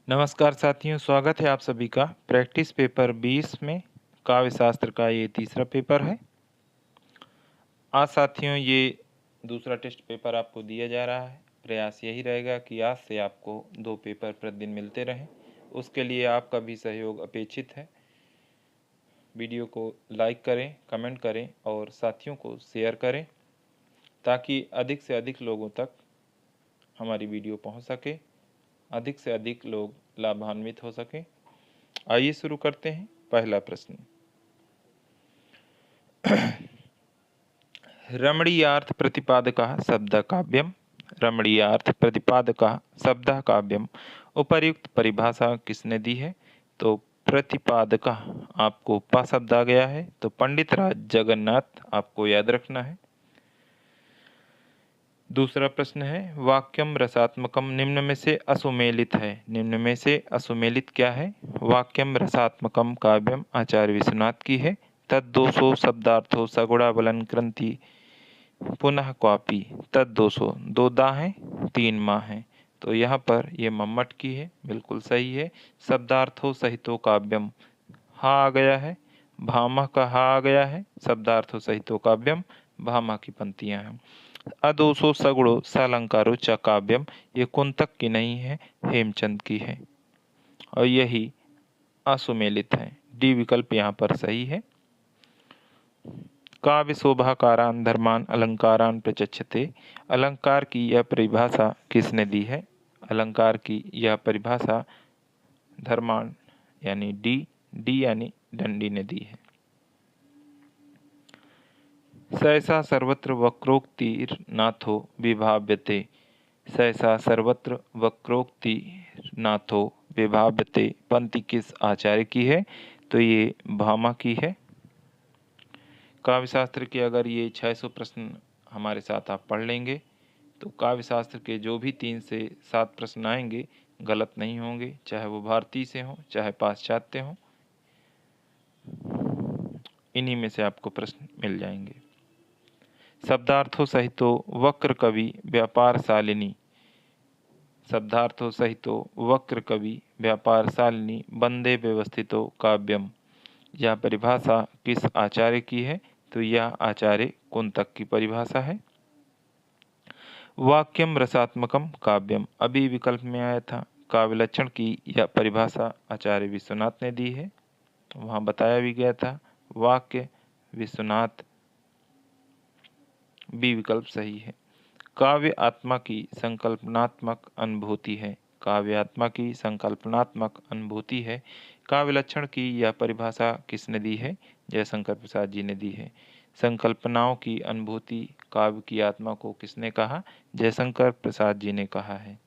नमस्कार साथियों, स्वागत है आप सभी का प्रैक्टिस पेपर 20 में काव्य शास्त्र का ये तीसरा पेपर है। आज साथियों ये दूसरा टेस्ट पेपर आपको दिया जा रहा है। प्रयास यही रहेगा कि आज से आपको 2 पेपर प्रतिदिन मिलते रहें। उसके लिए आपका भी सहयोग अपेक्षित है। वीडियो को लाइक करें, कमेंट करें और साथियों को शेयर करें ताकि अधिक से अधिक लोगों तक हमारी वीडियो पहुंच सके, अधिक से अधिक लोग लाभान्वित हो सकें। आइए शुरू करते हैं। पहला प्रश्न, रमणीयार्थ प्रतिपादकः शब्दः काव्यम। रमणीयार्थ प्रतिपादकः शब्दः काव्यम उपर्युक्त परिभाषा किसने दी है? तो प्रतिपादकः आपको पा शब्द आ गया है, तो पंडित राज जगन्नाथ आपको याद रखना है। दूसरा प्रश्न है, वाक्यम रसात्मकम निम्न में से असुमेलित है। निम्न में से असुमेलित क्या है? वाक्यम रसात्मकम काव्यम आचार्य विश्वनाथ की है। तद्दोषो शब्दार्थो सगुणाबलन क्रंति पुनः क्वापी। तद्दोषो दो दा है, 3 माह है, तो यहाँ पर ये मम्मट की है, बिल्कुल सही है। शब्दार्थो सहितो काव्यम, हा आ गया है, भामह का हा आ गया है। शब्दार्थो सहितो काव्यम, भामह की पंक्तियां हैं। अदोषो सगुणो सालंकारो च काव्यम, ये कुंतक की नहीं है, हेमचंद की है और यही असुमेलित है। डी विकल्प यहाँ पर सही है। काव्य शोभाकारान धर्मान अलंकारान प्रचक्षते, अलंकार की यह परिभाषा किसने दी है? अलंकार की यह परिभाषा धर्मान यानी डी यानी दंडी ने दी है। सहसा सर्वत्र वक्रोक्तिर्नाथो विभाव्यते। सहसा सर्वत्र वक्रोक्तिर्नाथो विभाव्यते पंक्ति किस आचार्य की है? तो ये भामा की है। काव्य शास्त्र के अगर ये 600 प्रश्न हमारे साथ आप पढ़ लेंगे तो काव्य शास्त्र के जो भी 3 से 7 प्रश्न आएंगे गलत नहीं होंगे, चाहे वो भारतीय से हों चाहे पाश्चात्य हों, इन्हीं में से आपको प्रश्न मिल जाएंगे। शब्दार्थों सहितो वक्र कवि व्यापार शालिनी। शब्दार्थों सहितो वक्र कवि व्यापार शालिनी वंदे व्यवस्थितो काव्यम, यह परिभाषा किस आचार्य की है? तो यह आचार्य कुंतक की परिभाषा है। वाक्यम रसात्मकम काव्यम, अभी विकल्प में आया था। काव्य लक्षण की यह परिभाषा आचार्य विश्वनाथ ने दी है, वहाँ बताया भी गया था। वाक्य विश्वनाथ, बी विकल्प सही है। काव्य आत्मा की संकल्पनात्मक अनुभूति है। काव्य आत्मा की संकल्पनात्मक अनुभूति है। काव्य लक्षण की यह परिभाषा किसने दी है? जयशंकर प्रसाद जी ने दी है। संकल्पनाओं की अनुभूति काव्य की आत्मा को किसने कहा? जयशंकर प्रसाद जी ने कहा है।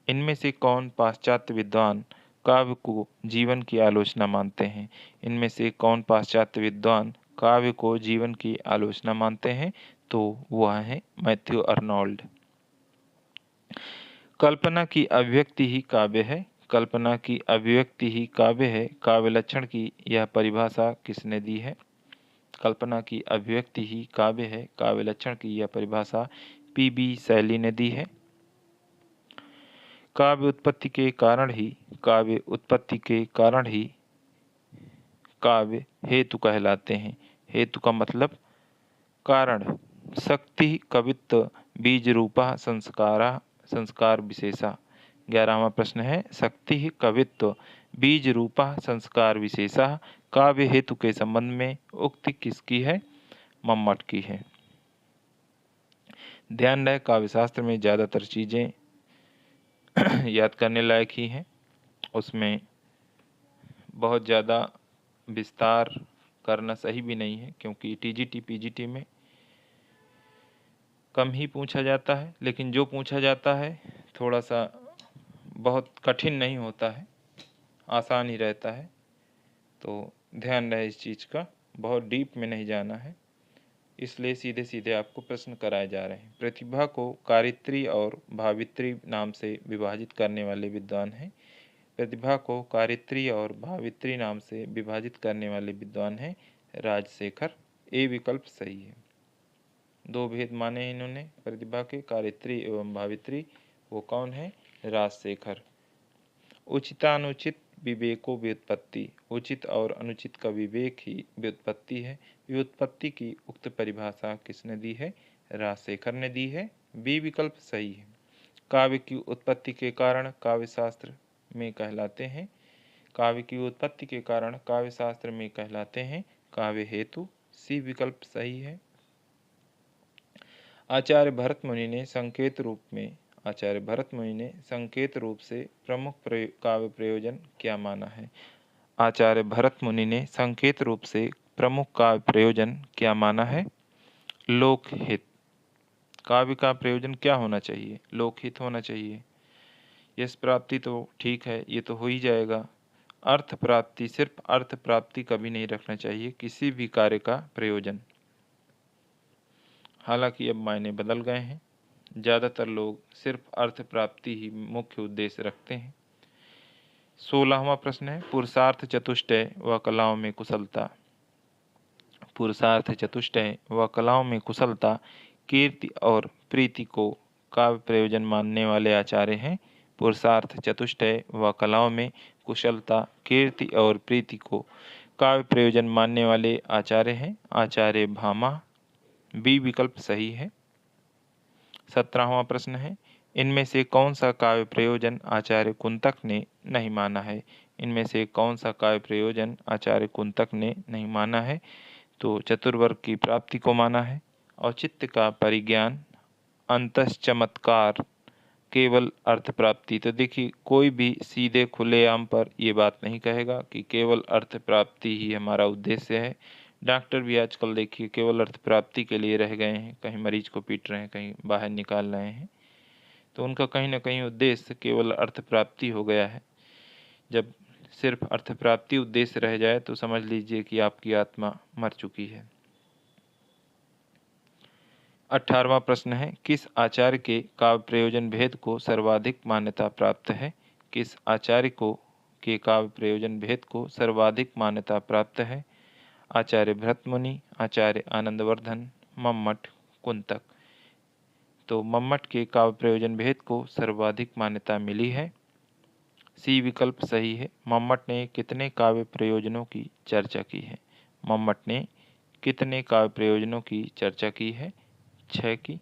इनमें से कौन पाश्चात्य विद्वान काव्य को जीवन की आलोचना मानते हैं? इनमें से कौन पाश्चात्य विद्वान काव्य को जीवन की आलोचना मानते हैं? तो वह है मैथ्यू अर्नोल्ड। कल्पना की अभिव्यक्ति ही काव्य है। कल्पना की अभिव्यक्ति ही काव्य है। काव्य लक्षण की यह परिभाषा किसने दी है? कल्पना की अभिव्यक्ति ही काव्य है। काव्य लक्षण की यह परिभाषा पी.बी. शैली ने दी है। काव्य उत्पत्ति के कारण ही काव्य हेतु कहलाते हैं। हेतु का मतलब कारण। शक्ति कवित्व बीज रूपा संस्कार विशेषा। 11वां प्रश्न है, शक्ति कवित्व बीज रूपा संस्कार विशेषा काव्य हेतु के संबंध में उक्ति किसकी है? मम्मट की है। ध्यान रहे काव्य शास्त्र में ज़्यादातर चीज़ें याद करने लायक ही हैं, उसमें बहुत ज़्यादा विस्तार करना सही भी नहीं है, क्योंकि टीजीटी पीजीटी में कम ही पूछा जाता है, लेकिन जो पूछा जाता है थोड़ा सा बहुत कठिन नहीं होता है, आसान ही रहता है। तो ध्यान रहे इस चीज़ का, बहुत डीप में नहीं जाना है, इसलिए सीधे सीधे आपको प्रश्न कराए जा रहे हैं। प्रतिभा को कारित्री और भावित्री नाम से विभाजित करने वाले विद्वान हैं। प्रतिभा को कारित्री और भावित्री नाम से विभाजित करने वाले विद्वान हैं राजशेखर। ए विकल्प सही है। 2 भेद माने इन्होंने प्रतिभा के, कारित्री एवं भावित्री। वो कौन है? राजशेखर। उचितानुचित विवेको व्युत्पत्ति, उचित और अनुचित का विवेक ही व्युत्पत्ति है। व्युत्पत्ति की उक्त परिभाषा किसने दी है? राजशेखर ने दी है। बी विकल्प सही है। काव्य की उत्पत्ति के कारण काव्य शास्त्र में कहलाते हैं, काव्य की उत्पत्ति के कारण काव्य शास्त्र में कहलाते हैं काव्य हेतु। सी विकल्प सही है। आचार्य भरत मुनि ने संकेत रूप से प्रमुख काव्य प्रयोजन क्या माना है? आचार्य भरत मुनि ने संकेत रूप से प्रमुख काव्य प्रयोजन क्या माना है? लोकहित। काव्य का प्रयोजन क्या होना चाहिए? लोकहित होना चाहिए। यश प्राप्ति तो ठीक है, ये तो हो ही जाएगा। अर्थ प्राप्ति, सिर्फ अर्थ प्राप्ति कभी नहीं रखना चाहिए किसी भी कार्य का प्रयोजन। हालांकि अब मायने बदल गए हैं, ज़्यादातर लोग सिर्फ अर्थ प्राप्ति ही मुख्य उद्देश्य रखते हैं। 16वां प्रश्न है, पुरुषार्थ चतुष्टय व कलाओं में कुशलता। पुरुषार्थ चतुष्टय व कलाओं में कुशलता, कीर्ति और प्रीति को काव्य प्रयोजन मानने वाले आचार्य हैं। पुरुषार्थ चतुष्टय व कलाओं में कुशलता, कीर्ति और प्रीति को काव्य प्रयोजन मानने वाले आचार्य हैं आचार्य भामा। बी विकल्प सही है। 17वां प्रश्न है, इनमें से कौन सा काव्य प्रयोजन आचार्य कुंतक ने नहीं माना है? इनमें से कौन सा काव्य प्रयोजन आचार्य कुंतक ने नहीं माना है? तो चतुर्वर्ग की प्राप्ति को माना है, औचित्य का परिज्ञान, अंतश्चमत्कार, केवल अर्थ प्राप्ति। तो देखिए, कोई भी सीधे खुलेआम पर ये बात नहीं कहेगा कि केवल अर्थ प्राप्ति ही हमारा उद्देश्य है। डॉक्टर भी आजकल देखिए केवल अर्थ प्राप्ति के लिए रह गए हैं, कहीं मरीज को पीट रहे हैं, कहीं बाहर निकाल रहे हैं, तो उनका कहीं ना कहीं उद्देश्य केवल अर्थ प्राप्ति हो गया है। जब सिर्फ अर्थ प्राप्ति उद्देश्य रह जाए तो समझ लीजिए कि आपकी आत्मा मर चुकी है। 18वां प्रश्न है, किस आचार्य के काव्य प्रयोजन भेद को सर्वाधिक मान्यता प्राप्त है? किस आचार्य के काव्य प्रयोजन भेद को सर्वाधिक मान्यता प्राप्त है? आचार्य भरत मुनि, आचार्य आनंदवर्धन, मम्मट, कुंतक। तो मम्मट के काव्य प्रयोजन भेद को सर्वाधिक मान्यता मिली है। सी विकल्प सही है। मम्मट ने कितने काव्य प्रयोजनों की चर्चा की है? मम्मट ने कितने काव्य प्रयोजनों की चर्चा की है? 6 की।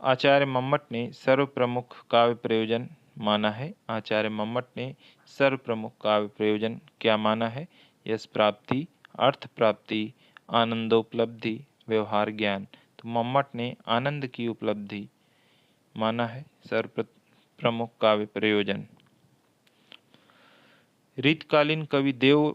आचार्य मम्मट ने सर्व प्रमुख काव्य प्रयोजन माना है। आचार्य मम्मट ने सर्व प्रमुख काव्य प्रयोजन क्या माना है? यश प्राप्ति, अर्थ प्राप्ति, आनंदोपलब्धि, व्यवहार ज्ञान। तो मम्मट ने आनंद की उपलब्धि माना है सर्व प्रमुख काव्य प्रयोजन। रीतकालीन कवि देव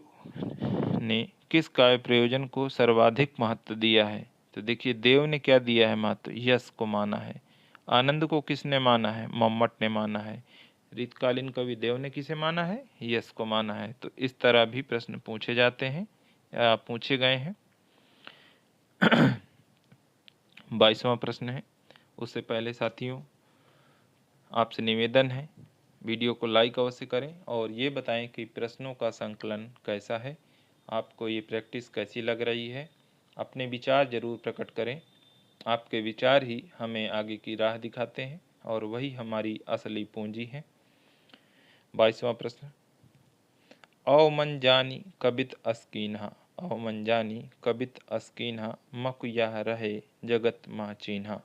ने किस काव्य प्रयोजन को सर्वाधिक महत्व दिया है? तो देखिए, देव ने क्या दिया है महत्व? यश को माना है। आनंद को किसने माना है? मम्मट ने माना है। रीतकालीन कवि देव ने किसे माना है? यश को माना है। तो इस तरह भी प्रश्न पूछे जाते हैं या पूछे गए हैं। 22वां प्रश्न है। उससे पहले साथियों, आपसे निवेदन है, वीडियो को लाइक अवश्य करें और ये बताएं कि प्रश्नों का संकलन कैसा है, आपको ये प्रैक्टिस कैसी लग रही है। अपने विचार जरूर प्रकट करें। आपके विचार ही हमें आगे की राह दिखाते हैं और वही हमारी असली पूंजी है। 22वां प्रश्न, अवमन जानी कबित अस्कीन्हा, अवमन जानी कबित अस्कीन्हा, मकुयाह रहे जगत माँ चीन्हा।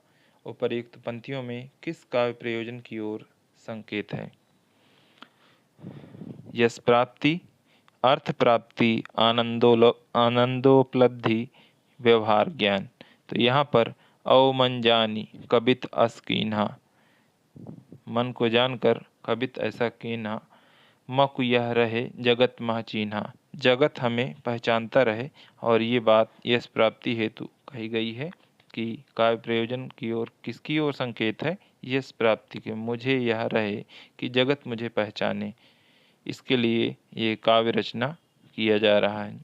उपर्युक्त पंक्तियों में किस काव्य प्रयोजन की ओर संकेत है? यश प्राप्ति, अर्थ प्राप्ति, आनंदोपलब्धि, व्यवहार ज्ञान। तो यहाँ पर अवमन जानी कबित अस कीन्हा, मन को जानकर कबित ऐसा कीन्हा, मकु यह रहे जगत मह चीन्हा, जगत हमें पहचानता रहे। और ये बात यश प्राप्ति हेतु कही गई है कि काव्य प्रयोजन की ओर किसकी ओर संकेत है? यश प्राप्ति के, मुझे यह रहे कि जगत मुझे पहचाने, इसके लिए ये काव्य रचना किया जा रहा है।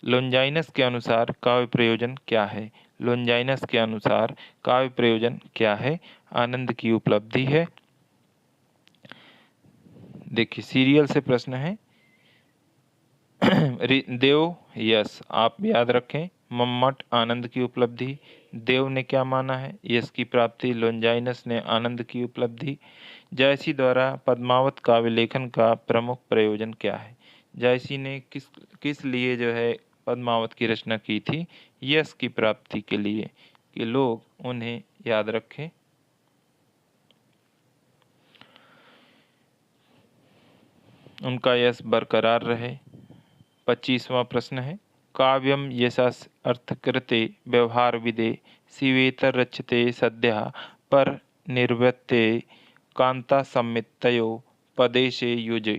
लोंजाइनस के अनुसार काव्य प्रयोजन क्या है? लोंजाइनस के अनुसार काव्य प्रयोजन क्या है? आनंद की उपलब्धि है। देखिए, सीरियल से प्रश्न है। देव यश, आप याद रखें, मम्मट आनंद की उपलब्धि। देव ने क्या माना है? यश की प्राप्ति। लोंजाइनस ने आनंद की उपलब्धि। जायसी द्वारा पद्मावत काव्य लेखन का प्रमुख प्रयोजन क्या है? जायसी ने किस किस लिए जो है पद्मावत की रचना की थी? यश की प्राप्ति के लिए, कि लोग उन्हें याद रखें। उनका यश बरकरार रहे। 25वां प्रश्न है, काव्यम यशस अर्थकृते व्यवहार विदे शिवेतर रच्यते सद्यः पर निर्वृत्ते कांता सम्मितयो पदेशे युजे।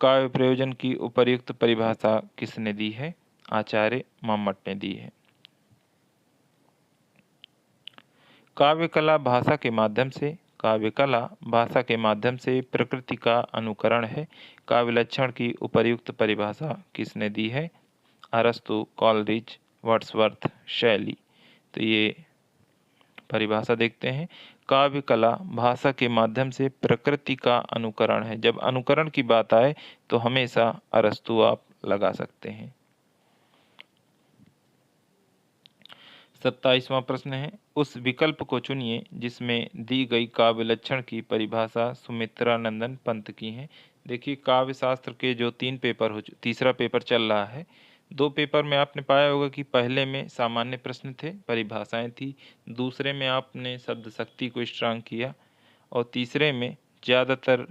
काव्य प्रयोजन की उपर्युक्त परिभाषा किसने दी है? आचार्य मम्मट ने दी है। काव्य कला भाषा के माध्यम से प्रकृति का अनुकरण है। काव्य लक्षण की उपर्युक्त परिभाषा किसने दी है? अरस्तु, कॉलरिज, वर्ड्सवर्थ, शैली। तो ये परिभाषा देखते हैं। काव्य कला भाषा के माध्यम से प्रकृति का अनुकरण है। जब अनुकरण की बात आए तो हमेशा अरस्तु आप लगा सकते हैं। 27वां प्रश्न है, उस विकल्प को चुनिए जिसमें दी गई काव्य लक्षण की परिभाषा सुमित्रानंदन पंत की है। देखिए, काव्य शास्त्र के जो तीसरा पेपर चल रहा है। 2 पेपर में आपने पाया होगा कि पहले में सामान्य प्रश्न थे, परिभाषाएं थी। दूसरे में आपने शब्द शक्ति को स्ट्रांग किया और तीसरे में ज़्यादातर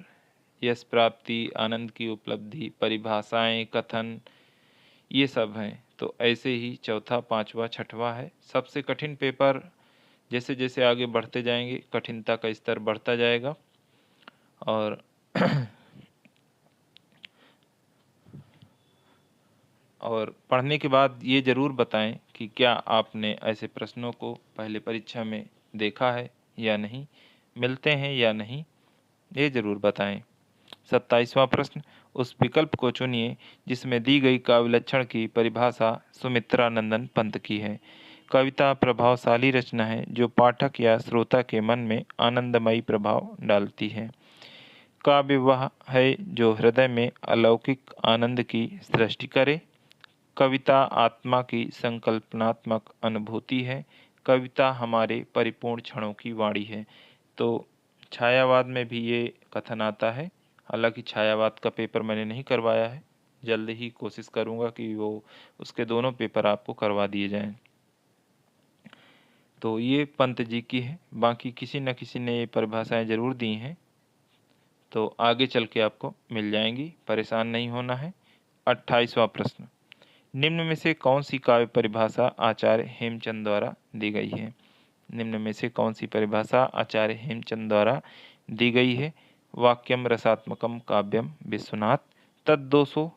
यश प्राप्ति, आनंद की उपलब्धि, परिभाषाएं, कथन, ये सब हैं। तो ऐसे ही चौथा, पांचवा, छठवां है। सबसे कठिन पेपर जैसे जैसे आगे बढ़ते जाएंगे कठिनता का स्तर बढ़ता जाएगा। और और पढ़ने के बाद ये ज़रूर बताएं कि क्या आपने ऐसे प्रश्नों को पहले परीक्षा में देखा है या नहीं, मिलते हैं या नहीं, ये ज़रूर बताएं। 27वां प्रश्न, उस विकल्प को चुनिए जिसमें दी गई काव्य लक्षण की परिभाषा सुमित्रानंदन पंत की है। कविता प्रभावशाली रचना है जो पाठक या श्रोता के मन में आनंदमयी प्रभाव डालती है। काव्य वह है जो हृदय में अलौकिक आनंद की सृष्टि करे। कविता आत्मा की संकल्पनात्मक अनुभूति है। कविता हमारे परिपूर्ण क्षणों की वाणी है। तो छायावाद में भी ये कथन आता है। हालांकि छायावाद का पेपर मैंने नहीं करवाया है, जल्द ही कोशिश करूंगा कि वो उसके दोनों पेपर आपको करवा दिए जाएं। तो ये पंत जी की है, बाकी किसी न किसी ने ये परिभाषाएं ज़रूर दी हैं, तो आगे चल के आपको मिल जाएंगी, परेशान नहीं होना है। 28वां प्रश्न, निम्न में से कौन सी काव्य परिभाषा आचार्य हेमचंद द्वारा दी गई है? निम्न में से कौन सी परिभाषा आचार्य हेमचंद द्वारा दी गई है? वाक्यम रसात्मकम काव्यम विश्वनाथ। तद 200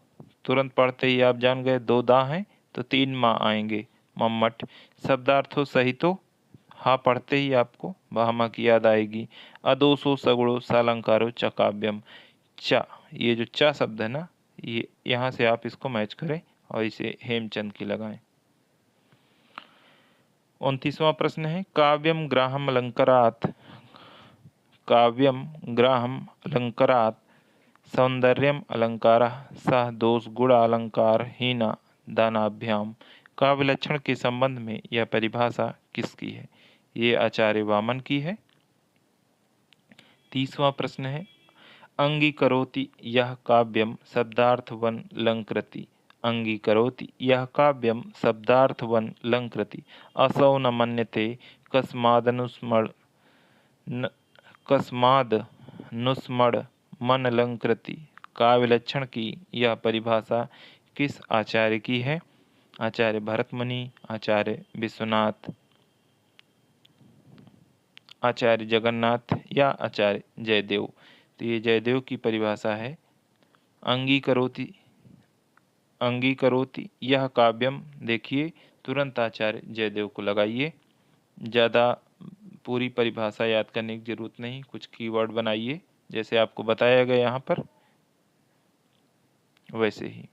तुरंत पढ़ते ही आप जान गए, 2 दा हैं तो 3 माँ आएंगे, मम्मट। शब्दार्थों सहितो, हाँ पढ़ते ही आपको भामा की याद आएगी। अदोसो सगुणो सालंकारो च काव्यम। चा, ये जो चा शब्द है ना, ये यहाँ से आप इसको मैच करें और इसे हेमचंद की लगाएं। 29वां प्रश्न है, काव्यम ग्राहम अलंकारात् सौंदर्यम अलंकारः सह दोष गुण अलंकार हीना दानाभ्याम। काव्य लक्षण के संबंध में यह परिभाषा किसकी है? ये आचार्य वामन की है। 30वां प्रश्न है, अंगीकरोति यह काव्यम शब्दार्थवन लंकृति। अंगीकरोति यह काव्यम शब्दार्थवन लंकृति। असौ न मन्यते कस्मादनुस्मर मन लंकृति। काव्य लक्षण की यह परिभाषा किस आचार्य की है? आचार्य भरतमुनि, आचार्य विश्वनाथ, आचार्य जगन्नाथ या आचार्य जयदेव। तो ये जयदेव की परिभाषा है। अंगीकरोति यह काव्यम, देखिए तुरंत आचार्य जयदेव को लगाइए। ज़्यादा पूरी परिभाषा याद करने की जरूरत नहीं, कुछ कीवर्ड बनाइए जैसे आपको बताया गया यहाँ पर, वैसे ही।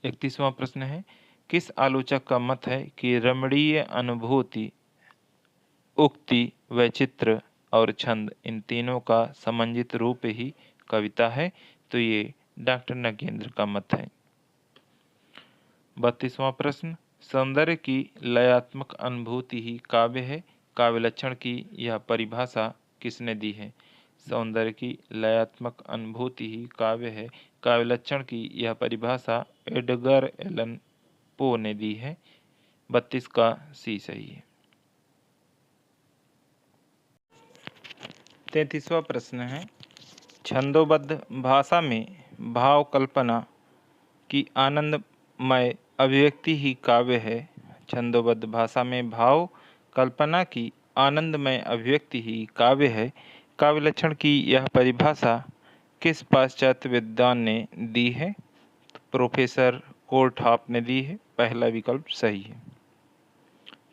31वां प्रश्न है, किस आलोचक का मत है कि रमणीय अनुभूति, उक्ति, वैचित्र और छंद, इन तीनों का समन्वित रूप ही कविता है? तो ये डॉक्टर नगेंद्र का मत है। 32वां प्रश्न, सौंदर्य की लयात्मक अनुभूति ही काव्य है। काव्य लक्षण की यह परिभाषा किसने दी है? सौंदर्य की लयात्मक अनुभूति ही काव्य है। काव्य लक्षण की यह परिभाषा एडगर एलन पो ने दी है। 32 का सी सही है। 33वां प्रश्न है, छंदोबद्ध भाषा में भाव कल्पना की आनंदमय अभिव्यक्ति ही काव्य है। छंदोबद्ध भाषा में भाव कल्पना की आनंदमय अभिव्यक्ति ही काव्य है। काव्य लक्षण की यह परिभाषा किस पाश्चात्य विद्वान ने दी है? तो प्रोफेसर कोर्टहाफ ने दी है। पहला विकल्प सही है।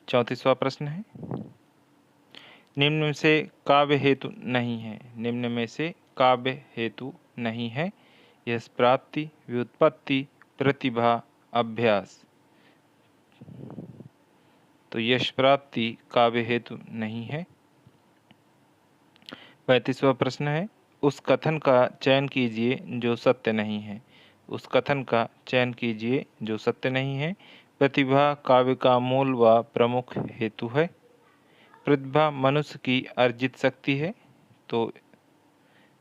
34वां प्रश्न है, निम्न में से काव्य हेतु नहीं है। निम्न में से काव्य हेतु नहीं है। यश प्राप्ति, व्युत्पत्ति, प्रतिभा, अभ्यास। तो यश प्राप्ति काव्य हेतु नहीं है। 35वां प्रश्न है, उस कथन का चयन कीजिए जो सत्य नहीं है। उस कथन का चयन कीजिए जो सत्य नहीं है। प्रतिभा काव्य का मूल व प्रमुख हेतु है। प्रतिभा मनुष्य की अर्जित शक्ति है। तो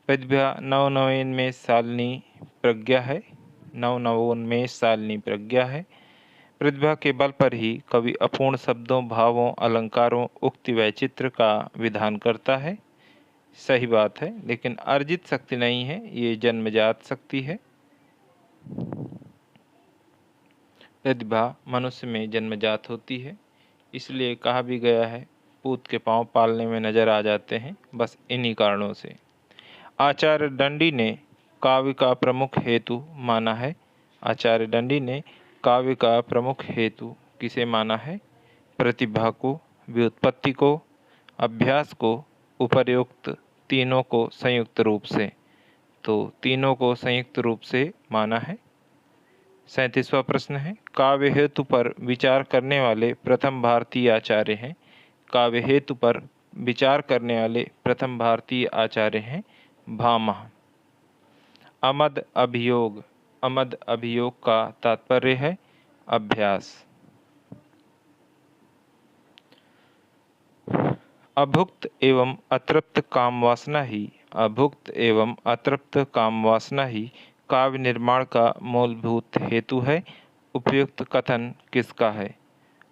प्रतिभा नवोन्मेष शालिनी प्रज्ञा है। नवोन्मेष शालिनी प्रज्ञा है। प्रतिभा के बल पर ही कवि अपूर्ण शब्दों, भावों, अलंकारों, उक्ति वैचित्र का विधान करता है। सही बात है, लेकिन अर्जित शक्ति नहीं है, ये जन्मजात शक्ति है। प्रतिभा मनुष्य में जन्मजात होती है, इसलिए कहा भी गया है पूत के पांव पालने में नजर आ जाते हैं, बस इन्हीं कारणों से। आचार्य दंडी ने काव्य का प्रमुख हेतु माना है। आचार्य दंडी ने काव्य का प्रमुख हेतु किसे माना है? प्रतिभा को, व्युत्पत्ति को, अभ्यास को, उपर्युक्त तीनों को संयुक्त रूप से। तो तीनों को संयुक्त रूप से माना है। 37वां प्रश्न है, काव्य हेतु पर विचार करने वाले प्रथम भारतीय आचार्य हैं। काव्य हेतु पर विचार करने वाले प्रथम भारतीय आचार्य हैं भामह। अमद अभियोग, अमद अभियोग का तात्पर्य है अभ्यास। अभुक्त एवं अतृप्त काम वासना ही, अभुक्त एवं अतृप्त काम वासना ही काव्य निर्माण का मूलभूत हेतु है। उपयुक्त कथन किसका है?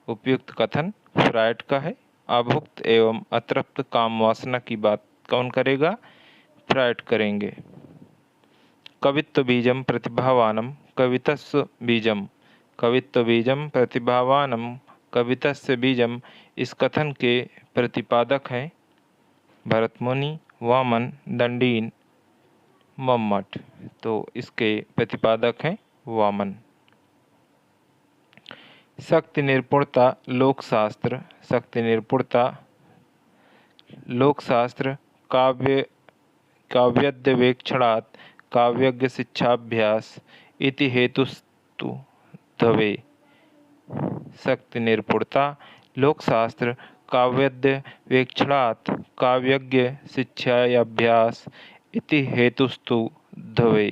उपयुक्त कथन फ्रायड का है। अभुक्त एवं अतृप्त काम वासना की बात कौन करेगा? फ्रायड करेंगे। कवित्व बीजम प्रतिभावानम कवितस्व बीजम, कवित्व बीजम प्रतिभावानम कवितस्य बीजम, इस कथन के प्रतिपादक हैं भरतमुनि, वामन, दंडीन, मम्मट। तो इसके प्रतिपादक हैं वामन। शक्ति निपुणता लोकशास्त्र, शक्ति निपुणता लोकशास्त्र काव्य काव्यद्यवेक्षणात् काव्यज्ञ शिक्षाभ्यास इति हेतुस्तु धवे। शक्ति निपुणता लोकशास्त्र काव्यद्यवेक्षणात् काव्यज्ञ शिक्षाभ्यास इति हेतुस्तु धवे।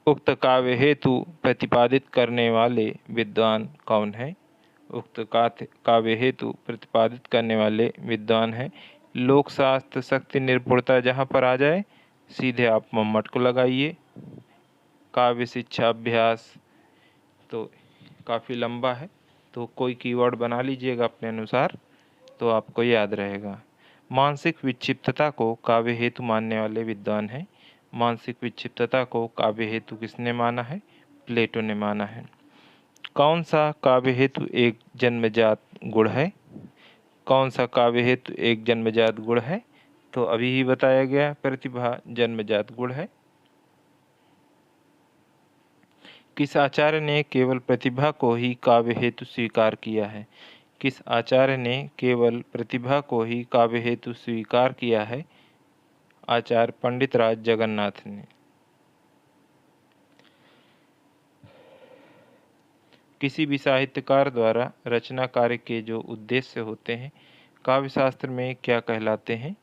उक्त काव्य हेतु प्रतिपादित करने वाले विद्वान कौन है? उक्त काव्य हेतु प्रतिपादित करने वाले विद्वान हैं लोकशास्त्र। शक्ति निपुणता जहाँ पर आ जाए सीधे आप मम्मट को लगाइए। काव्य शिक्षा अभ्यास तो काफ़ी लंबा है, तो कोई कीवर्ड बना लीजिएगा अपने अनुसार, तो आपको याद रहेगा। मानसिक विक्षिप्तता को काव्य हेतु मानने वाले विद्वान हैं। मानसिक विक्षिप्तता को काव्य हेतु किसने माना है? प्लेटो ने माना है। कौन सा काव्य हेतु एक जन्मजात गुण है? कौन सा काव्य हेतु एक जन्मजात गुण है? तो अभी ही बताया गया, प्रतिभा जन्मजात गुण है। किस आचार्य ने केवल प्रतिभा को ही काव्य हेतु स्वीकार किया है? किस आचार्य ने केवल प्रतिभा को ही काव्य हेतु स्वीकार किया है? आचार्य पंडितराज जगन्नाथ ने। किसी भी साहित्यकार द्वारा रचना कार्य के जो उद्देश्य होते हैं काव्य शास्त्र में क्या कहलाते हैं?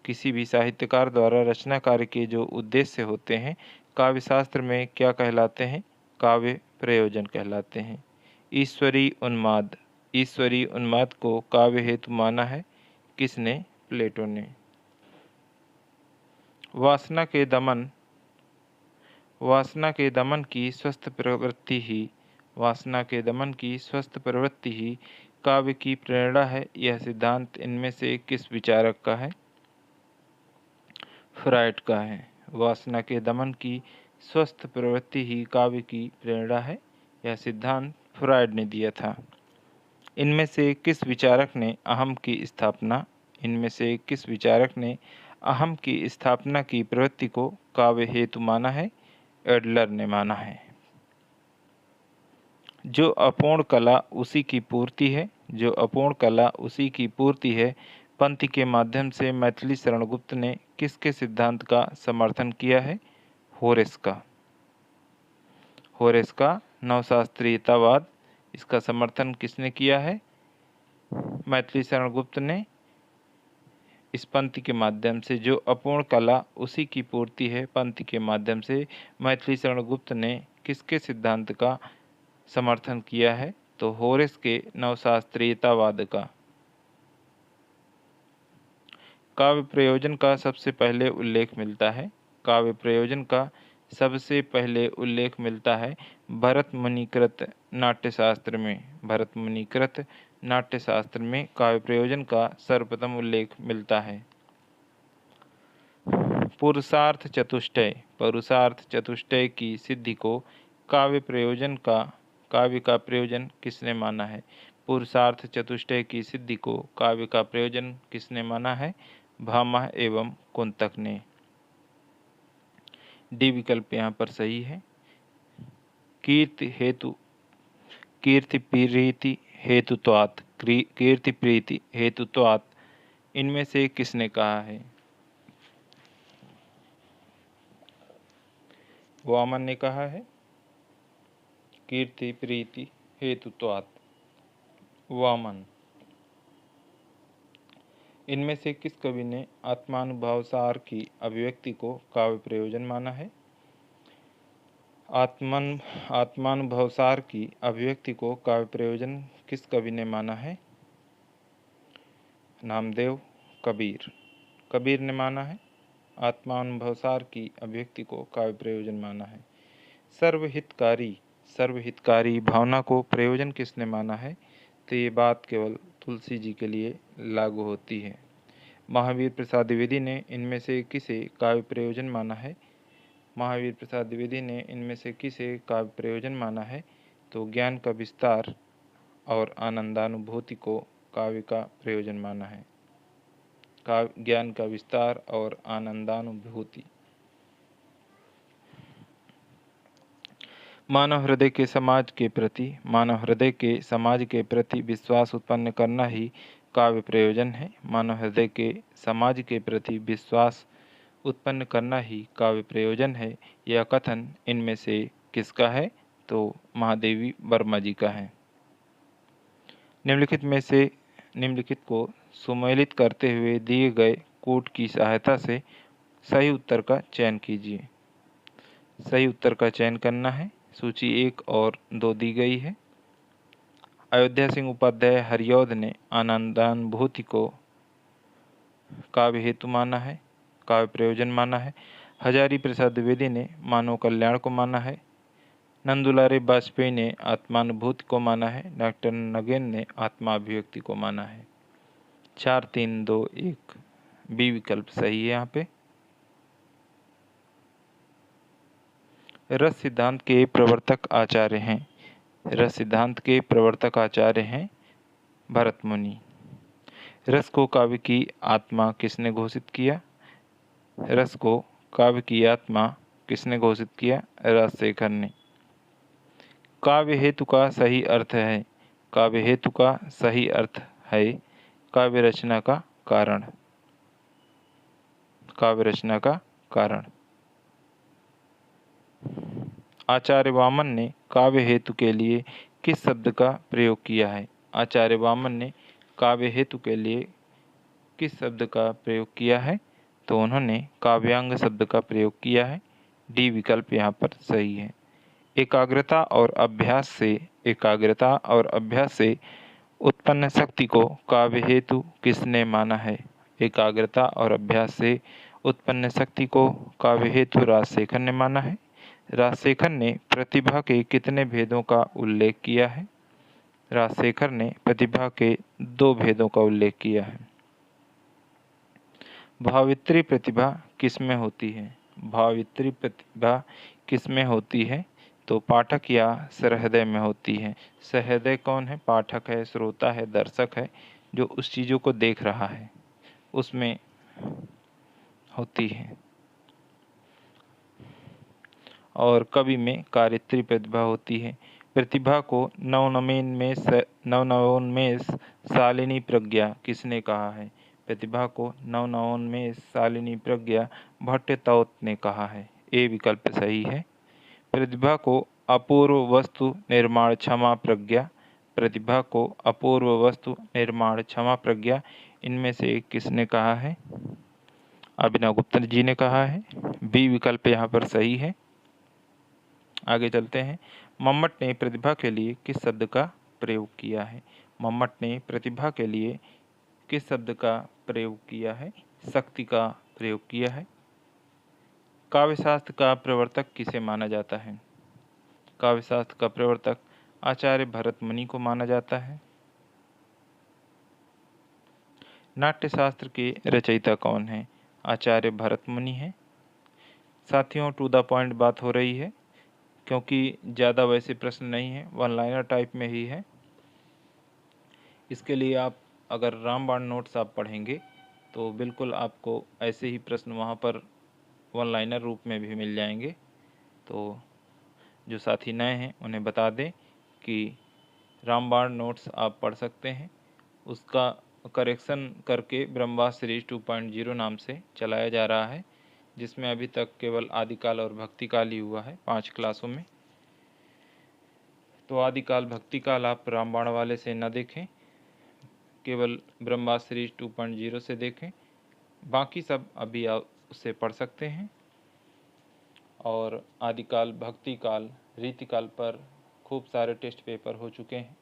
किसी भी साहित्यकार द्वारा रचना कार्य के जो उद्देश्य होते हैं काव्य शास्त्र में क्या कहलाते हैं? काव्य प्रयोजन कहलाते हैं। ईश्वरी उन्माद। ईश्वरी उन्माद को काव्य हेतु माना है किसने? प्लेटो ने। वासना के दमन। वासना के दमन की स्वस्थ प्रवृत्ति ही वासना के दमन की स्वस्थ प्रवृत्ति ही काव्य की प्रेरणा है। यह सिद्धांत इनमें से किस विचारक का है? फ्रायड का है। वासना के दमन की स्वस्थ प्रवृत्ति ही काव्य की प्रेरणा है। यह सिद्धांत फ्रायड ने दिया था। इनमें से किस विचारक ने अहम की स्थापना इनमें से किस विचारक ने अहम की स्थापना की प्रवृत्ति को काव्य हेतु माना है? एडलर ने माना है। जो अपूर्ण कला उसी की पूर्ति है। जो अपूर्ण कला उसी की पूर्ति है पंक्ति के माध्यम से मैथिली शरण गुप्त ने किसके सिद्धांत का समर्थन किया है? होरेस का। होरेस का नवशास्त्रीयतावाद। इसका समर्थन किसने किया है? मैथिली शरण गुप्त ने। इस पंक्ति के माध्यम से जो अपूर्ण कला उसी की पूर्ति है पंक्ति के माध्यम से मैथिली शरण गुप्त ने किसके सिद्धांत का समर्थन किया है? तो होरेस के नवशास्त्रीयतावाद का। काव्य प्रयोजन का सबसे पहले उल्लेख मिलता है। काव्य प्रयोजन का सबसे पहले उल्लेख मिलता है भरत मुनिकृत नाट्यशास्त्र में। भरत मुनिकृत नाट्यशास्त्र में काव्य प्रयोजन का सर्वप्रथम उल्लेख मिलता है। पुरुषार्थ चतुष्टय। पुरुषार्थ चतुष्टय की सिद्धि को काव्य का प्रयोजन किसने माना है? पुरुषार्थ चतुष्टय की सिद्धि को काव्य का प्रयोजन किसने माना है? भामह एवं कुंतक ने। डी विकल्प यहाँ पर सही है। कीर्ति प्रीति हेतुत्वात्। कीर्ति प्रीति हेतुत्वात् इनमें से किसने कहा है? वामन ने कहा है। कीर्ति प्रीति हेतुत्वात्, वामन। इनमें से किस कवि ने आत्मानुभवसार की अभिव्यक्ति को काव्य प्रयोजन माना है? आत्मानुभवसार की अभिव्यक्ति को काव्य प्रयोजन किस कवि ने माना है? नामदेव, कबीर। कबीर ने माना है। आत्मानुभवसार की अभिव्यक्ति को काव्य प्रयोजन माना है। सर्वहितकारी भावना को प्रयोजन किसने माना है? तो ये बात केवल तुलसी जी के लिए लागू होती है। महावीर प्रसाद द्विवेदी ने इनमें से किसे काव्य प्रयोजन माना है? महावीर प्रसाद द्विवेदी ने इनमें से किसे काव्य प्रयोजन माना है? तो ज्ञान का विस्तार और आनंदानुभूति को काव्य का प्रयोजन माना है। ज्ञान का विस्तार और आनंदानुभूति। मानव हृदय के समाज के प्रति विश्वास उत्पन्न करना ही काव्य प्रयोजन है। मानव हृदय के समाज के प्रति विश्वास उत्पन्न करना ही काव्य प्रयोजन है। यह कथन इनमें से किसका है? तो महादेवी वर्मा जी का है। निम्नलिखित को सुमेलित करते हुए दिए गए कूट की सहायता से सही उत्तर का चयन कीजिए। सही उत्तर का चयन करना है। सूची 1 और 2 दी गई है। अयोध्या सिंह उपाध्याय हरिऔध ने आनंदानुभूति को काव्य हेतु माना है, काव्य प्रयोजन माना है। हजारी प्रसाद द्विवेदी ने मानव कल्याण को माना है। नंदुलारे वाजपेयी ने आत्मानुभूति को माना है। डॉक्टर नगेन ने आत्मा अभिव्यक्ति को माना है। 4, 3, 2, 1 बी विकल्प सही है। यहाँ पे रस सिद्धांत के प्रवर्तक आचार्य हैं। रस सिद्धांत के प्रवर्तक आचार्य हैं भरत मुनि। रस को काव्य की आत्मा किसने घोषित किया? रस को काव्य की आत्मा किसने घोषित किया? राजशेखर ने। काव्य हेतु का सही अर्थ है। काव्य हेतु का सही अर्थ है काव्य रचना का कारण। काव्य रचना का कारण। आचार्य वामन ने काव्य हेतु के लिए किस शब्द का प्रयोग किया है? आचार्य वामन ने काव्य हेतु के लिए किस शब्द का प्रयोग किया है? तो उन्होंने काव्यांग शब्द का प्रयोग किया है। डी विकल्प यहाँ पर सही है। एकाग्रता और अभ्यास से उत्पन्न शक्ति को काव्य हेतु किसने माना है? एकाग्रता और अभ्यास से उत्पन्न शक्ति को काव्य हेतु राजशेखर ने माना है। राजशेखर ने प्रतिभा के कितने भेदों का उल्लेख किया है? राजशेखर ने प्रतिभा के 2 भेदों का उल्लेख किया है। भावित्री प्रतिभा किसमें होती है? भावित्री प्रतिभा किसमें होती है? तो पाठक या सहृदय में होती है। सहृदय कौन है? पाठक है, श्रोता है, दर्शक है, जो उस चीज़ों को देख रहा है, उसमें होती है। और कवि में कारित्री प्रतिभा होती है। प्रतिभा को नवनवोन्मेष शालिनी प्रज्ञा किसने कहा है? प्रतिभा को नवनवोन्मेष शालिनी प्रज्ञा भट्टतौत ने कहा है। ए विकल्प सही है। प्रतिभा को अपूर्व वस्तु निर्माण क्षमा प्रज्ञा, प्रतिभा को अपूर्व वस्तु निर्माण क्षमा प्रज्ञा, इनमें से किसने कहा है? अभिनव गुप्ता जी ने कहा है। बी विकल्प यहाँ पर सही है। आगे चलते हैं। मम्मट ने प्रतिभा के लिए किस शब्द का प्रयोग किया है? मम्मट ने प्रतिभा के लिए किस शब्द का प्रयोग किया है? शक्ति का प्रयोग किया है। काव्यशास्त्र का प्रवर्तक किसे माना जाता है? काव्यशास्त्र का प्रवर्तक आचार्य भरत मुनि को माना जाता है। नाट्यशास्त्र के रचयिता कौन है? आचार्य भरत मुनि है। साथियों, टू द पॉइंट बात हो रही है, क्योंकि ज़्यादा वैसे प्रश्न नहीं है, वन लाइनर टाइप में ही है। इसके लिए आप अगर रामबाण नोट्स आप पढ़ेंगे तो बिल्कुल आपको ऐसे ही प्रश्न वहाँ पर वन लाइनर रूप में भी मिल जाएंगे। तो जो साथी नए हैं उन्हें बता दें कि रामबाण नोट्स आप पढ़ सकते हैं। उसका करेक्शन करके ब्रह्मवास सीरीज 2.0 नाम से चलाया जा रहा है, जिसमें अभी तक केवल आदिकाल और भक्तिकाल ही हुआ है 5 क्लासों में। तो आदिकाल भक्तिकाल आप रामबाण वाले से न देखें, केवल ब्रह्मवास सीरीज 2.0 से देखें। बाकी सब अभी आप उससे पढ़ सकते हैं। और आदिकाल, भक्तिकाल, रीतिकाल पर खूब सारे टेस्ट पेपर हो चुके हैं,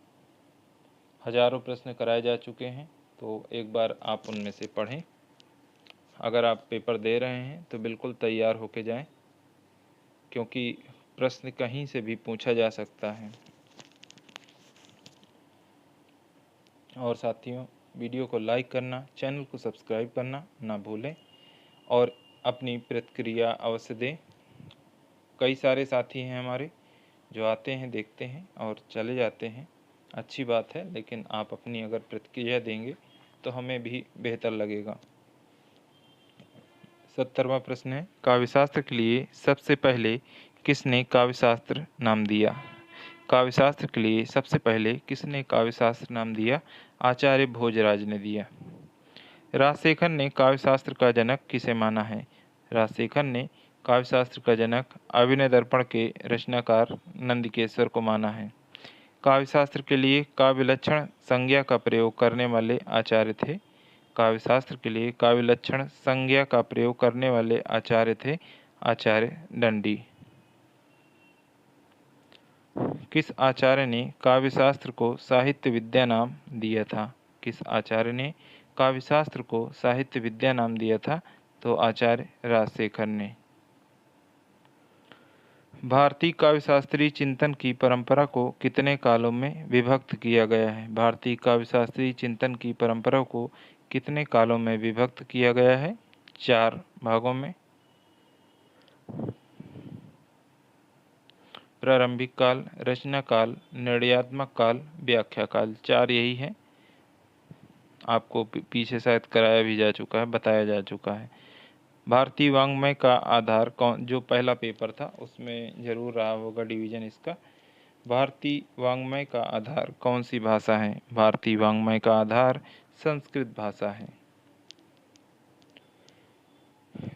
हजारों प्रश्न कराए जा चुके हैं। तो एक बार आप उनमें से पढ़ें। अगर आप पेपर दे रहे हैं तो बिल्कुल तैयार होके जाएं, क्योंकि प्रश्न कहीं से भी पूछा जा सकता है। और साथियों, वीडियो को लाइक करना, चैनल को सब्सक्राइब करना ना भूलें और अपनी प्रतिक्रिया अवश्य दें। कई सारे साथी हैं हमारे जो आते हैं, देखते हैं और चले जाते हैं, अच्छी बात है, लेकिन आप अपनी अगर प्रतिक्रिया देंगे तो हमें भी बेहतर लगेगा। 70वां प्रश्न है, काव्यशास्त्र के लिए सबसे पहले किसने काव्यशास्त्र नाम दिया? काव्यशास्त्र के लिए सबसे पहले किसने काव्यशास्त्र नाम दिया? आचार्य भोजराज ने दिया। राजशेखर ने काव्यशास्त्र का जनक किसे माना है? राजशेखर ने काव्यशास्त्र का जनक अभिनय दर्पण के रचनाकार नंदिकेश्वर को माना है। काव्यशास्त्र के लिए काव्य लक्षण संज्ञा का प्रयोग करने वाले आचार्य थे। काव्यशास्त्र के लिए काव्य लक्षण संज्ञा का प्रयोग करने वाले आचार्य थे आचार्य दंडी। किस आचार्य ने काव्यशास्त्र को साहित्य विद्या नाम दिया था? किस आचार्य ने काव्यशास्त्र को साहित्य विद्या नाम दिया था? तो आचार्य राजशेखर ने। भारतीय काव्यशास्त्रीय चिंतन की परंपरा को कितने कालों में विभक्त किया गया है? भारतीय काव्यशास्त्रीय चिंतन की परंपरा को कितने कालों में विभक्त किया गया है? 4 भागों में। प्रारंभिक काल, रचना काल, निर्णयात्मक काल, व्याख्या काल, 4 यही है। आपको पीछे शायद कराया भी जा चुका है, बताया जा चुका है। भारतीय वाङ्मय का आधार कौन, जो पहला पेपर था उसमें जरूर रहा होगा डिवीजन इसका। भारतीय वाङ्मय का आधार कौन सी भाषा है? भारतीय वाङ्मय का आधार संस्कृत भाषा है।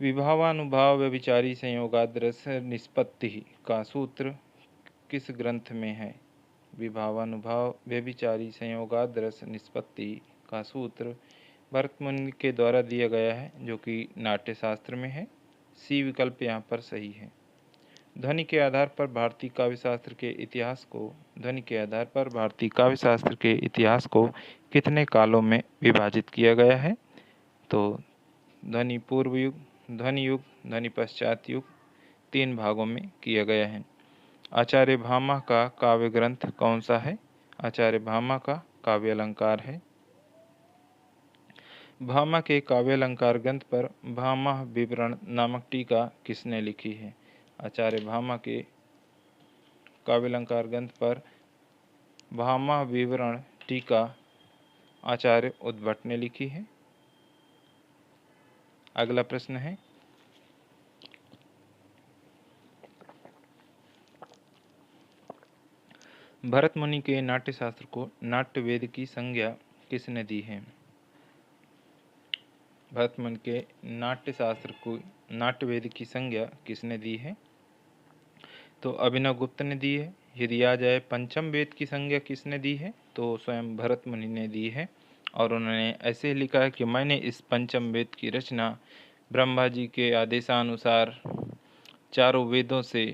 विभावानुभाव व्यभिचारी संयोगाद्रस निष्पत्ति का सूत्र किस ग्रंथ में है? विभावानुभाव व्यभिचारी संयोगाद्रस निष्पत्ति का सूत्र भरत मुनि के द्वारा दिया गया है, जो कि नाट्यशास्त्र में है। सी विकल्प यहाँ पर सही है। ध्वनि के आधार पर भारतीय काव्यशास्त्र के इतिहास को ध्वनि के आधार पर भारतीय काव्यशास्त्र के इतिहास को कितने कालों में विभाजित किया गया है? तो ध्वनि पूर्व युग, ध्वनि युग, ध्वनि पश्चात युग, 3 भागों में किया गया है। आचार्य भामा का काव्य ग्रंथ कौन सा है? आचार्य भामा का काव्य अलंकार है। भामा के काव्य अलंकार ग्रंथ पर भामा विवरण नामक टीका किसने लिखी है? आचार्य भामा के काव्य अलंकार ग्रंथ पर भामा विवरण टीका आचार्य उद्भट ने लिखी है। अगला प्रश्न है, भरत मुनि के नाट्य शास्त्र को नाट्य वेद की संज्ञा किसने दी है? भरत मुनि के नाट्य शास्त्र को नाट्य वेद की संज्ञा किसने दी है? तो अभिनव गुप्त ने दी है। यदि आ जाए पंचम वेद की संज्ञा किसने दी है? तो स्वयं भरत मुनि ने दी है और उन्होंने ऐसे लिखा है कि मैंने इस पंचम वेद की रचना ब्रह्मा जी के आदेशानुसार चारों वेदों से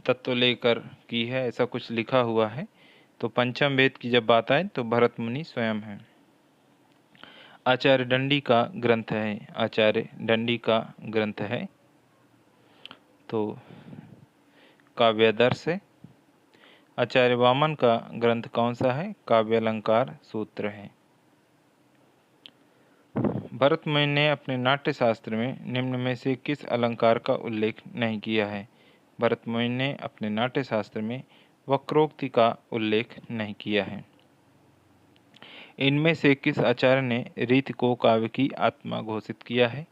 तत्व लेकर की है, ऐसा कुछ लिखा हुआ है। तो पंचम वेद की जब बात आए तो भरत मुनि स्वयं हैं। आचार्य दंडी का ग्रंथ है, आचार्य दंडी का ग्रंथ है तो काव्यादर्श है। आचार्य वामन का ग्रंथ कौन सा है? काव्य अलंकार सूत्र है। भरत मुनि ने अपने नाट्य शास्त्र में निम्न में से किस अलंकार का उल्लेख नहीं किया है? भरत मुनि ने अपने नाट्य शास्त्र में वक्रोक्ति का उल्लेख नहीं किया है। इनमें से किस आचार्य ने रीति को काव्य की आत्मा घोषित किया है?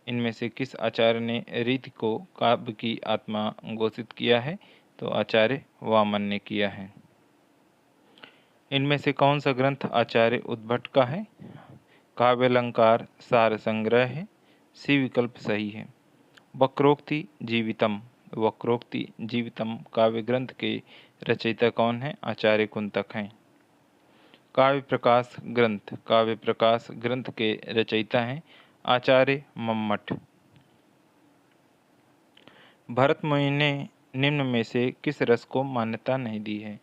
इनमें से किस आचार्य ने रीति को काव्य की आत्मा घोषित किया है? तो आचार्य वामन ने किया है। इनमें से कौन सा ग्रंथ आचार्य उद्भट का है? काव्य अलंकार सार संग्रह है। सी विकल्प सही है। वक्रोक्ति जीवितम, वक्रोक्ति जीवितम काव्य ग्रंथ के रचयिता कौन है? आचार्य कुंतक हैं। काव्य प्रकाश ग्रंथ, काव्य प्रकाश ग्रंथ के रचयिता हैं आचार्य मम्मट। भरत मुनि ने निम्न में से किस रस को मान्यता नहीं दी है?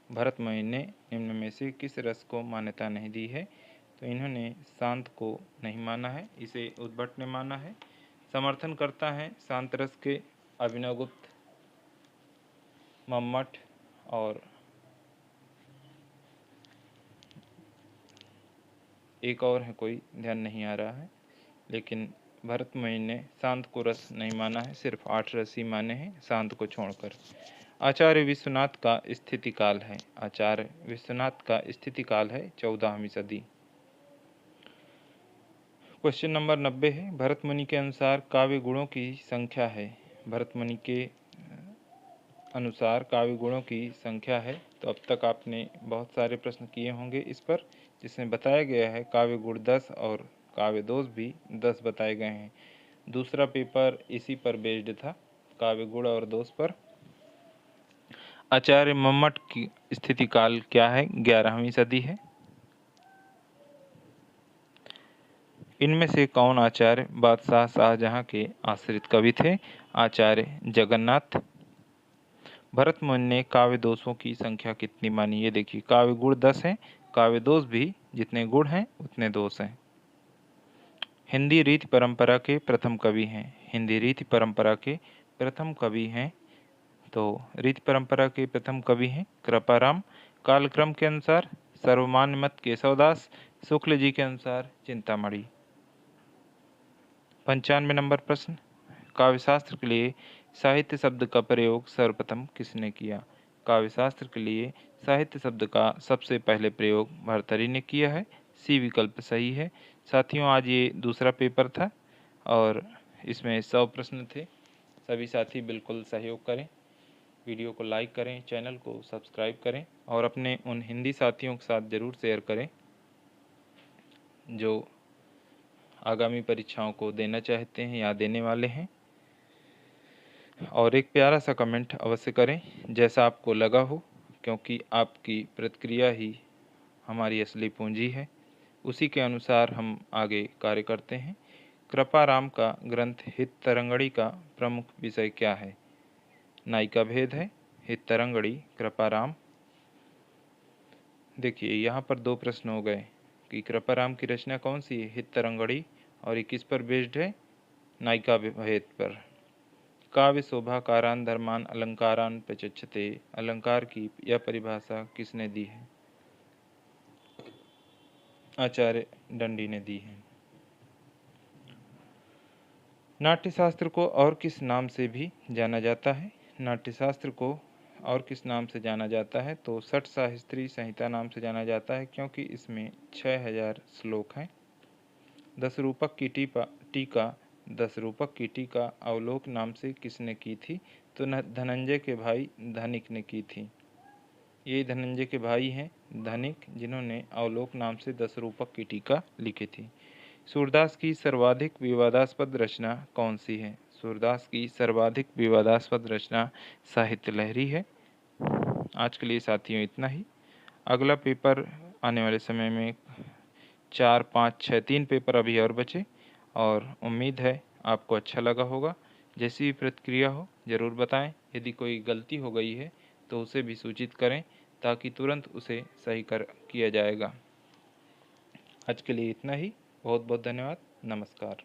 भरत मुनि ने निम्न में से किस रस को मान्यता नहीं दी है? तो इन्होंने शांत को नहीं माना है, इसे उद्भट ने माना है। समर्थन करता है शांत रस के अभिनव गुप्त, मम्मट और एक और है, कोई ध्यान नहीं आ रहा है, लेकिन भरत मुनि ने शांत को रस नहीं माना है, सिर्फ 8 रस ही माने हैं शांत को छोड़कर। आचार्य विश्वनाथ का स्थिति काल है, आचार्य विश्वनाथ का स्थिति काल है 14वीं सदी। क्वेश्चन नंबर 90 है, भरत मुनि के अनुसार काव्य गुणों की संख्या है। भरत मुनि के अनुसार काव्य गुणों की संख्या है। तो अब तक आपने बहुत सारे प्रश्न किए होंगे इस पर, जिसमें बताया गया है काव्य गुण 10 और काव्य दोष भी 10 बताए गए हैं। दूसरा पेपर इसी पर बेस्ड था, काव्य गुण और दोष पर। आचार्य मम्मट की स्थिति काल क्या है? 11वीं सदी है। इनमें से कौन आचार्य बादशाह शाहजहां के आश्रित कवि थे? आचार्य जगन्नाथ। भरत मुनि ने काव्य दोषों की संख्या कितनी मानी? ये देखिए, काव्य गुण 10 हैं, काव्य दोष भी जितने गुण हैं उतने दोष हैं। हिंदी रीति परंपरा के प्रथम कवि हैं, हिंदी रीति परंपरा के प्रथम कवि हैं। तो रीति परंपरा के प्रथम कवि हैं कृपाराम। कालक्रम के अनुसार सर्वमान्य मत केशवदास, शुक्ल जी के अनुसार चिंतामणि। 95 नंबर प्रश्न, काव्यशास्त्र के लिए साहित्य शब्द का प्रयोग सर्वप्रथम किसने किया? काव्यशास्त्र के लिए साहित्य शब्द का सबसे पहले प्रयोग भर्तृहरि ने किया है। सी विकल्प सही है। साथियों, आज ये दूसरा पेपर था और इसमें 100 प्रश्न थे। सभी साथी बिल्कुल सहयोग करें, वीडियो को लाइक करें, चैनल को सब्सक्राइब करें और अपने उन हिंदी साथियों के साथ ज़रूर शेयर करें जो आगामी परीक्षाओं को देना चाहते हैं या देने वाले हैं। और एक प्यारा सा कमेंट अवश्य करें जैसा आपको लगा हो, क्योंकि आपकी प्रतिक्रिया ही हमारी असली पूंजी है। उसी के अनुसार हम आगे कार्य करते हैं। कृपाराम का ग्रंथ हित तरंगणी का प्रमुख विषय क्या है? नायिका भेद है, हितरंगड़ी, कृपाराम। देखिए यहाँ पर दो प्रश्न हो गए कि कृपाराम की रचना कौन सी है, हितरंगड़ी, और ये किस पर बेस्ड है, नायिका भेद पर। काव्य शोभा कारान धर्मान अलंकारान प्रचक्षते, अलंकार की यह परिभाषा किसने दी है, आचार्य दंडी ने दी है। नाट्यशास्त्र को और किस नाम से भी जाना जाता है, नाट्यशास्त्र को और किस नाम से जाना जाता है, तो षट शास्त्री संहिता नाम से जाना जाता है, क्योंकि इसमें 6000 श्लोक हैं। 10 रूपक की टीका 10 रूपक की टीका अवलोक नाम से किसने की थी, तो धनंजय के भाई धनिक ने की थी। ये धनंजय के भाई हैं धनिक, जिन्होंने अवलोक नाम से 10 रूपक की टीका लिखी थी। सूरदास की सर्वाधिक विवादास्पद रचना कौन सी है, सूरदास की सर्वाधिक विवादास्पद रचना साहित्य लहरी है। आज के लिए साथियों इतना ही। अगला पेपर आने वाले समय में 4, 5, 6 3 पेपर अभी और बचे, और उम्मीद है आपको अच्छा लगा होगा। जैसी भी प्रतिक्रिया हो ज़रूर बताएं। यदि कोई गलती हो गई है तो उसे भी सूचित करें, ताकि तुरंत उसे सही किया जाएगा। आज के लिए इतना ही। बहुत बहुत धन्यवाद। नमस्कार।